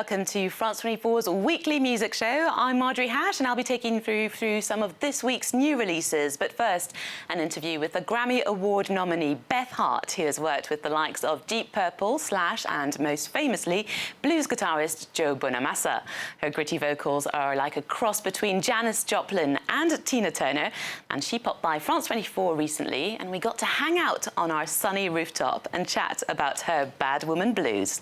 welcome to France 24's weekly music show. I'm Marjorie Hache and I'll be taking you through some of this week's new releases. But first, an interview with the Grammy Award nominee Beth Hart, who has worked with the likes of Deep Purple, Slash and, most famously, blues guitarist Joe Bonamassa. Her gritty vocals are like a cross between Janis Joplin and Tina Turner, and she popped by France 24 recently and we got to hang out on our sunny rooftop and chat about her Bad Woman Blues.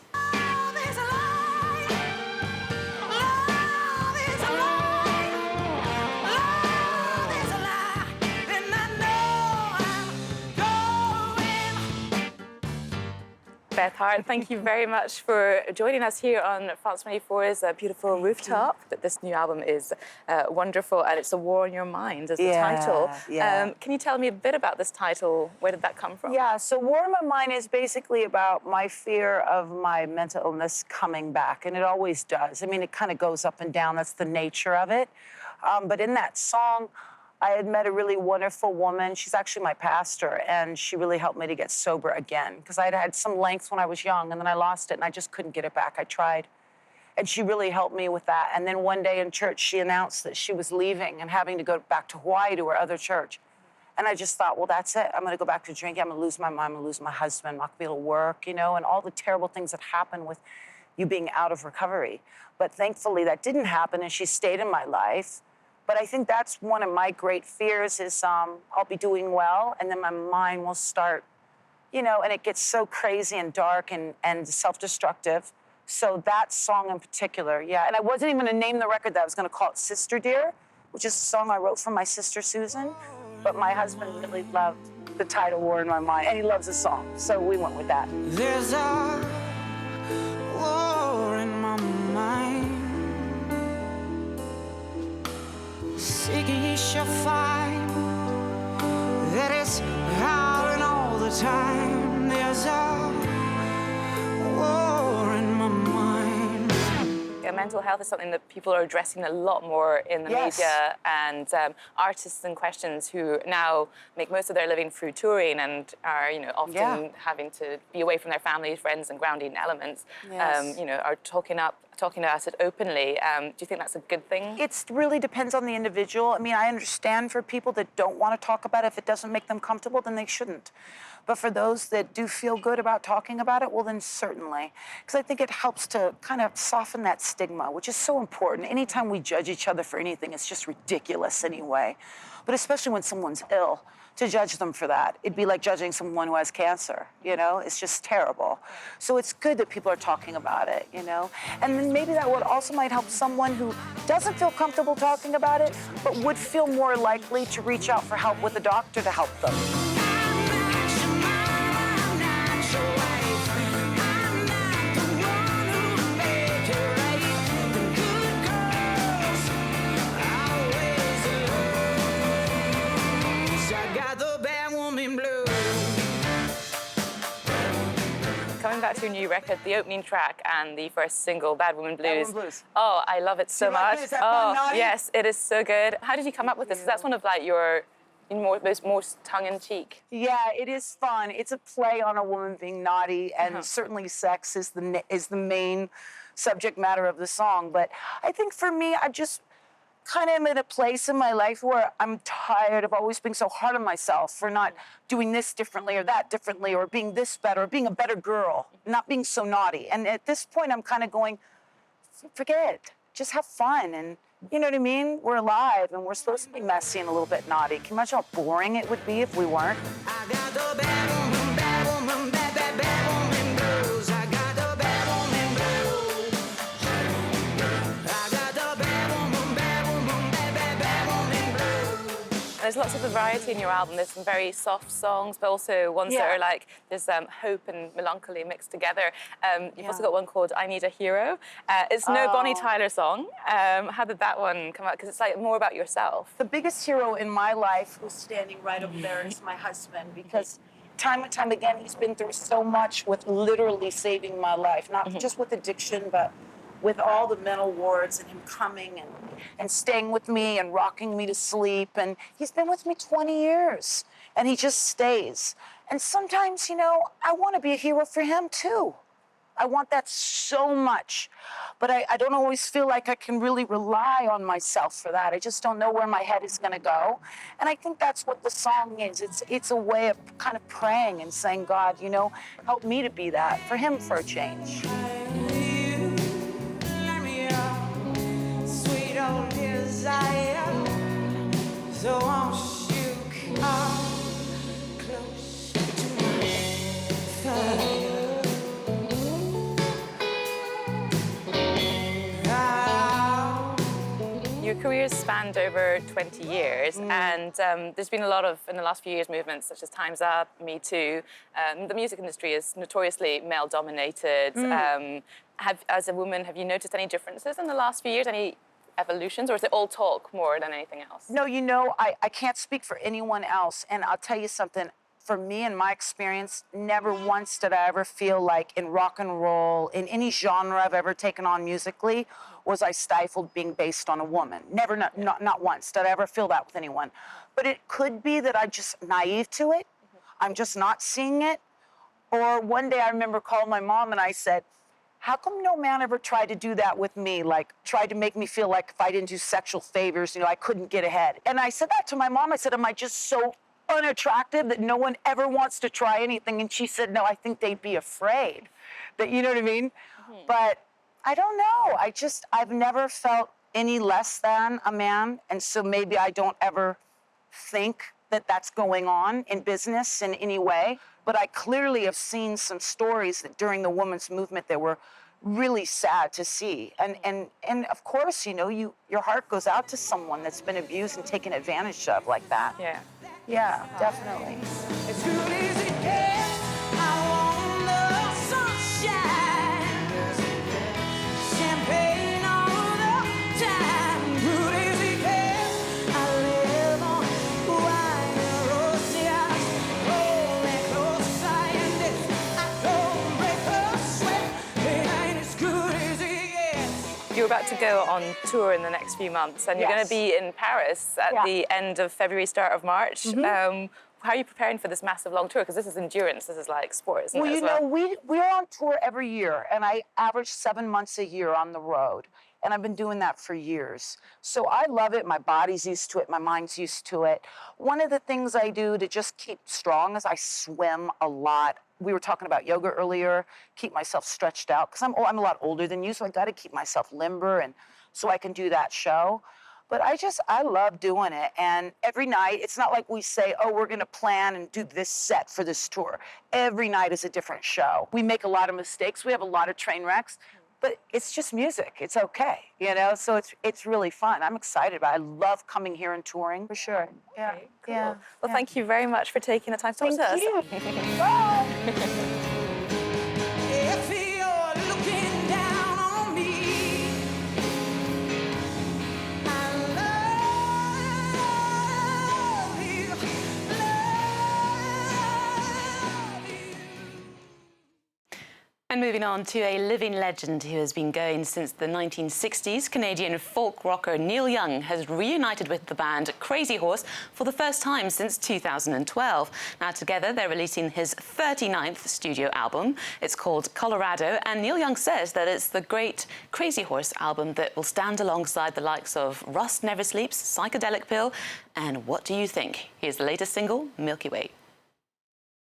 Beth Hart, thank you very much for joining us here on France 24's beautiful rooftop. But this new album is wonderful, and it's A War on Your Mind as the title. Yeah. Can you tell me a bit about this title? Where did that come from? Yeah, so War on My Mind is basically about my fear of my mental illness coming back, and it always does. I mean, it kind of goes up and down. That's the nature of it. But in that song, I had met a really wonderful woman. She's actually my pastor, and she really helped me to get sober again, because I'd had some length when I was young, and then I lost it, and I just couldn't get it back. I tried, and she really helped me with that. And then one day in church, she announced that she was leaving and having to go back to Hawaii to her other church. And I just thought, well, that's it. I'm going to go back to drinking. I'm going to lose my mom. I'm going to lose my husband. I'm not going to be able to work, you know, and all the terrible things that happen with you being out of recovery. But thankfully, that didn't happen, and she stayed in my life. But I think that's one of my great fears is I'll be doing well, and then my mind will start, you know, and it gets so crazy and dark and self-destructive. So that song in particular, yeah. And I wasn't even going to name the record that. I was going to call it Sister Dear, which is a song I wrote for my sister Susan. But my husband really loved the title War in My Mind, and he loves the song. So we went with that. There's a war in my mind. Seeking ye shall find that it's howling all the time. There's a war in my mind. Mental health is something that people are addressing a lot more in the media, and artists and questions who now make most of their living through touring and are, you know, often having to be away from their family, friends, and grounding elements. You know, are talking about it openly. Do you think that's a good thing? It really depends on the individual. I mean, I understand for people that don't want to talk about it, if it doesn't make them comfortable, then they shouldn't. But for those that do feel good about talking about it, well, then certainly. Because I think it helps to kind of soften that stigma, which is so important. Anytime we judge each other for anything, it's just ridiculous anyway. But especially when someone's ill, to judge them for that, it'd be like judging someone who has cancer, you know? It's just terrible. So it's good that people are talking about it, you know? And then maybe that would also might help someone who doesn't feel comfortable talking about it, but would feel more likely to reach out for help with a doctor to help them. Coming back to your new record, the opening track and the first single, Bad Woman Blues. Bad Woman Blues. Oh, I love it so much. Is that fun, naughty? Yes, it is so good. How did you come up with this? 'Cause that's one of like your most tongue-in-cheek. Yeah, it is fun. It's a play on a woman being naughty, and certainly sex is the main subject matter of the song. But I think for me, I just kind of am in a place in my life where I'm tired of always being so hard on myself for not doing this differently or that differently or being this better or being a better girl, not being so naughty. And at this point, I'm kind of going, forget it. Just have fun. And you know what I mean? We're alive and we're supposed to be messy and a little bit naughty. Can you imagine how boring it would be if we weren't? I got the bad woman, bad woman, bad, bad, bad woman blues. I got the bad woman blues. I got the bad woman, bad woman, bad, bad, bad woman blues. And there's lots of variety in your album. There's some very soft songs, but also ones that are like, there's hope and melancholy mixed together. You've also got one called I Need a Hero. It's no Bonnie Tyler song. How did that one come out? Because it's like more about yourself. The biggest hero in my life who's standing right over there is my husband, because time and time again, he's been through so much with literally saving my life, not just with addiction, but with all the mental wards and him coming and staying with me and rocking me to sleep. And he's been with me 20 years, and he just stays. And sometimes, you know, I want to be a hero for him too. I want that so much. But I don't always feel like I can really rely on myself for that. I just don't know where my head is going to go. And I think that's what the song is. It's a way of kind of praying and saying, God, you know, help me to be that for him for a change. Sweet old desire, so won't you come close to my fire? Your career has spanned over 20 years, and there's been a lot of, in the last few years, movements such as Time's Up, Me Too. The music industry is notoriously male-dominated. As a woman, have you noticed any differences in the last few years, any evolutions, or is it all talk more than anything else? No, you know, I can't speak for anyone else. And I'll tell you something, for me, in my experience, never once did I ever feel like in rock and roll, in any genre I've ever taken on musically, was I stifled being based on a woman. Never, not once did I ever feel that with anyone. But it could be that I'm just naive to it. I'm just not seeing it. Or one day I remember calling my mom and I said, how come no man ever tried to do that with me? Like, tried to make me feel like if I didn't do sexual favors, you know, I couldn't get ahead. And I said that to my mom. I said, am I just so unattractive that no one ever wants to try anything? And she said, no, I think they'd be afraid. That, you know what I mean? But I don't know. I've never felt any less than a man. And so maybe I don't ever think that that's going on in business in any way. But I clearly have seen some stories that during the women's movement that were really sad to see. And of course, you know, your heart goes out to someone that's been abused and taken advantage of like that. Yeah. Yeah, definitely. As good as it gets, I want the sunshine, champagne all the time. Good as it gets, I live on wine and roses. Hold me close, I don't break a sweat. It ain't as good as it gets. You're about to go on tour in the next few months, and you're going Yes. to be in Paris at the end of February, start of March. How are you preparing for this massive long tour? Because this is endurance, this is like sport, isn't it? Well, as you know, we're on tour every year, and I average 7 months a year on the road. And I've been doing that for years. So I love it. My body's used to it. My mind's used to it. One of the things I do to just keep strong is I swim a lot. We were talking about yoga earlier, keep myself stretched out, because I'm a lot older than you, so I got to keep myself limber, and so I can do that show. But I love doing it. And every night, it's not like we say, oh, we're going to plan and do this set for this tour. Every night is a different show. We make a lot of mistakes. We have a lot of train wrecks. But it's just music. It's okay, you know? So it's really fun. I'm excited about it. I love coming here and touring, for sure. Yeah. Okay, cool. Yeah. Well, thank you very much for taking the time to talk to us. Thank you. Bye. If you're looking down on me, I love you, love you. And moving on to a living legend who has been going since the 1960s, Canadian folk rocker Neil Young has reunited with the band Crazy Horse for the first time since 2012. Now together they're releasing his 39th studio album. It's called Colorado, and Neil Young says that it's the great Crazy Horse album that will stand alongside the likes of Rust Never Sleeps, Psychedelic Pill, and What Do You Think? Here's the latest single, Milky Way.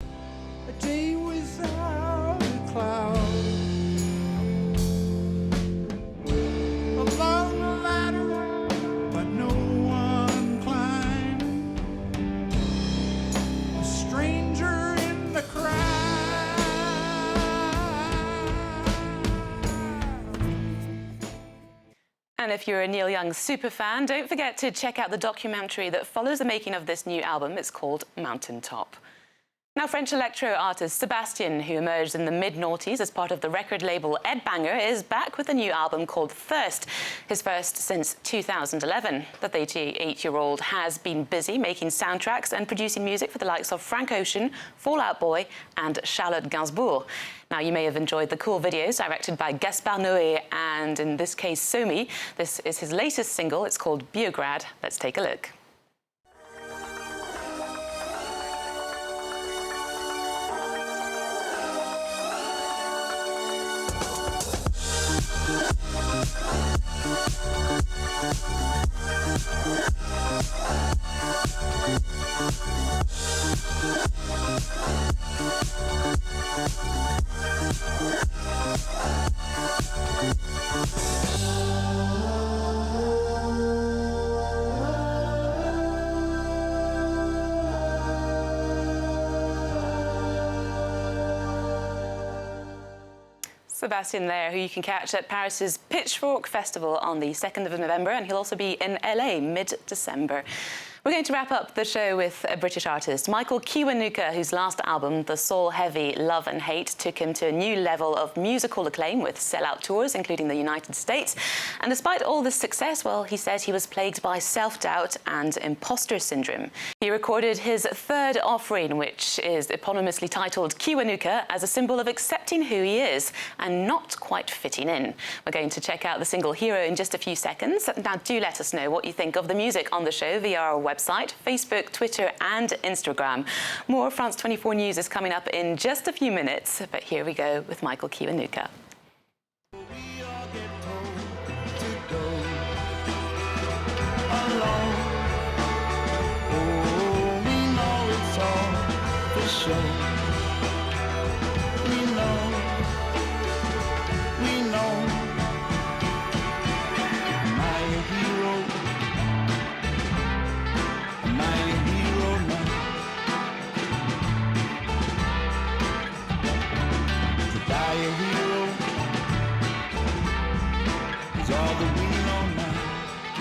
A day without a cloud. Along the ladder, but no one climbed. A stranger in the crowd. And if you're a Neil Young superfan, don't forget to check out the documentary that follows the making of this new album. It's called Mountaintop. Now, French electro artist Sebastian, who emerged in the mid-noughties as part of the record label Ed Banger, is back with a new album called Thirst, his first since 2011. The 38-year-old has been busy making soundtracks and producing music for the likes of Frank Ocean, Fall Out Boy and Charlotte Gainsbourg. Now, you may have enjoyed the cool videos directed by Gaspard Noé and, in this case, Somi. This is his latest single. It's called Biograd. Let's take a look. Sebastian there, who you can catch at Paris's Pitchfork Festival on the 2nd of November, and he'll also be in LA mid-December. We're going to wrap up the show with a British artist, Michael Kiwanuka, whose last album, the soul-heavy Love and Hate, took him to a new level of musical acclaim with sell-out tours, including the United States. And despite all this success, well, he says he was plagued by self-doubt and imposter syndrome. He recorded his third offering, which is eponymously titled Kiwanuka, as a symbol of accepting who he is and not quite fitting in. We're going to check out the single Hero in just a few seconds. Now, do let us know what you think of the music on the show via our website, Facebook, Twitter and Instagram. More France 24 News is coming up in just a few minutes, but here we go with Michael Kiwanuka. Show.